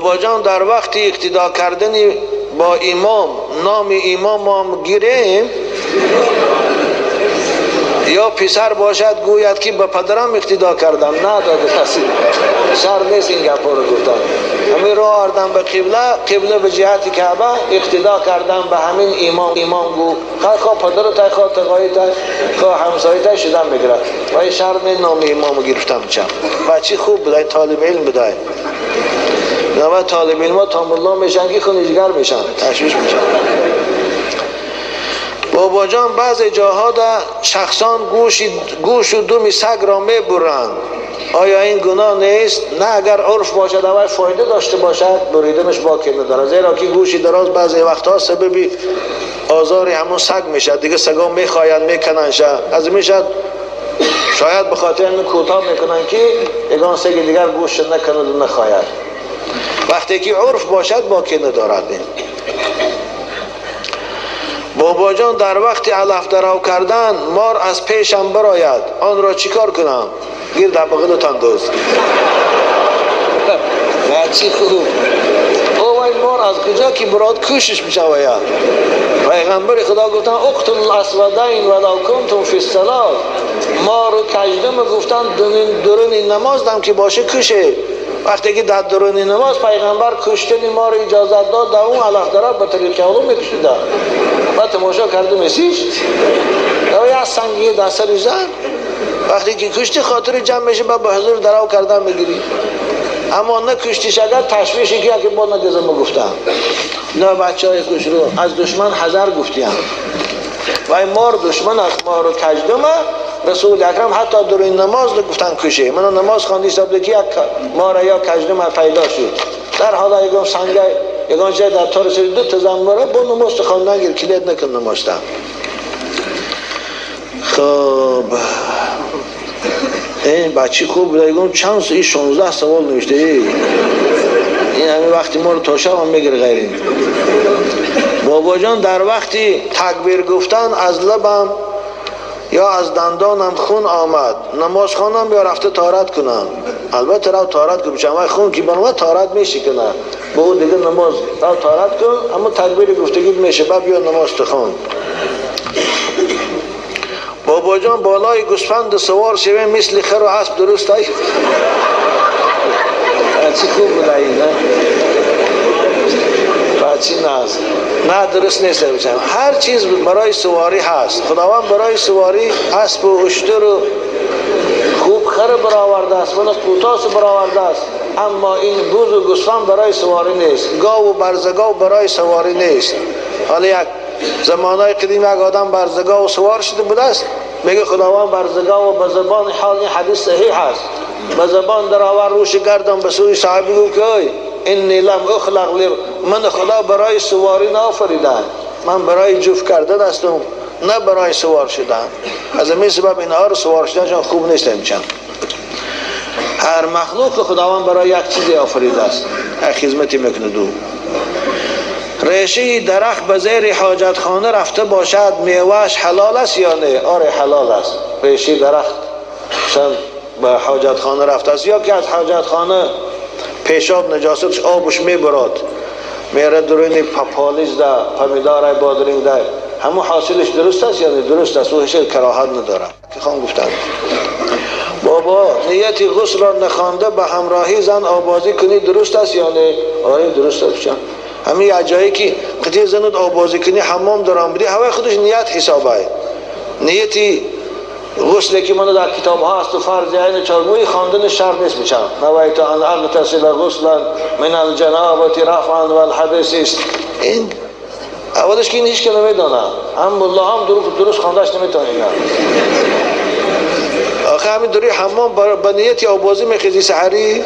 بابا جان در وقت اقتدا کردن با امام نام امام هم گیریم، یا پسر باشد گوید که به پدرم اقتدا کردم، نه داده کسی شر نیست این گپا رو گفتن. همین راه آردم به قبله به جهت کعبه اقتدا کردم به همین امام گو خواه پدر تای خواه تقایی تای خواه همسایی تای شدم بگرد و این شر می نام امام گرفتم چم. بچه خوب بدای طالب علم بدای نوه طالب علم ها تامالله میشن که خونیجگر میشن تشویش میشن. بابا جان بعض جاها در شخصان گوش و دم سگ را میبرند، آیا این گناه نیست؟ نه اگر عرف باشد و فایده داشته باشد بریدنش باکی نداره، زیرا که گوشی دراز بعضی وقتها سببی آزار همون سگ میشد، دیگه سگا میخواین میکنن شد از میشد شاید به خاطر این کوتاه میکنن که اگان سگ دیگر گوش نکند و نخواید. وقتی که عرف باشد باکی ندارد. بابا جان در وقت علف درو کردن مار از پیشم براید، آن را چیکار کنم؟ گیر در بغلتان دوست چی خوب او وای مار از کجا که براد کوشش میشوید. پیغمبر خدا گفتن اقتل الاسودین ولو کنتم فی الصلاه، مار و کژدم گفتن درون نماز دم که باشه کشه. وقتی که در درون نماز پیغمبر کشتن ما رو اجازت داد، در اون علف درا به طریق علوم میکشیده و تماشا کرده میسیش یا یه سنگی دست ریزن وقتی که کشتی خاطر جمع میشه به حضور دراو کردن بگیری. اما نه کشتیش اگر تشویشی که با نگزم گفتم نه بچه های کش رو از دشمن حذر گفتیم و این مار دشمن از مار و کژدمه. رسول اکرم حتی در این نماز گفتن کشه. من نماز خواندی سبده که یک مار یا کژدم پیدا شد در حالا یکم سنگه یکم جای در طور سری دو تا زنباره با نماز خواندن گیر کلید نکن نمازتن. خب این بچه خوب بوده یکم چند سوی 16 سوال نوشته این همین وقتی ما رو تا شب هم میگیر غیرین. بابا جان در وقتی تکبیر گفتن از لبم یا از دندانم خون آمد، نماز خانم یا رفته طهارت کنم؟ البته رو طهارت کنم چون خون که بنوه طهارت میشه کنه با او دیگه نماز رو طهارت کن، اما تکبیر گفتگی میشه بیا نماز تخون. بابا جان بالای گوسفند سوار شویم مثل خر و اسب درست ای؟ چی خوب بوده این نه؟ بچی ناز نه درست نیست بچم. هر چیز برای سواری هست. خداوند برای سواری اسب و اشتر و خوب خر برآورده است، من کوتاس برآورده است، اما این بوز و گوسفند برای سواری نیست. گاو و برزگاو برای سواری نیست. حالا یک زمانهای قدیم یک آدم برزگاو سوار شده بوده است، میگه خداوند برزگاو به زبان حال این حدیث صحیح است، به زبان درآور روش گردم به سوی صحابی گفت که انی لم اخلق من خدا برای سواری نآفریدم، من برای جفت کردن هستم نه برای سوار شدن. از همین سبب اینها رو سوار شدن خوب نیست میشن. هر مخلوق خداوند برای یک چیزی آفریده است، یک خدمتی میکنه. دو ریشه درخت به زیر حاجت خانه رفته باشد میوهش حلال است یا نه؟ آره حلال است. ریشه درخت به حاجت خانه رفته است یا که از حاجت خانه پیشاب نجاستش آبش میبرد میره درونی پاپالیز ده پمیدار بادرینگ ده، همون حاصلش درست است یا نه؟ درست است. او هیچ کراهت نداره که خان گفتن. بابا نیتی غسل را نخوانده به همراهی زن آبازی کنی درست است یا نه؟ آره درست است. همین جایی که قطعی زنود آبازی کنی حمام دارم بدی هوای خودش نیت حسابه. نیتی غسلی که من در کتاب ها هست و فرض عین چارموی خواندن شرط نیست میشم. نوایت ان اغتسل غسلا من الجنابه رفعا والحدث است. این اولش که این هیچ که نمیدونه، هم الله هم درست خواندش نمیتونه. آخه همین دوری حمام با نیتی آبازی میخیزی سحری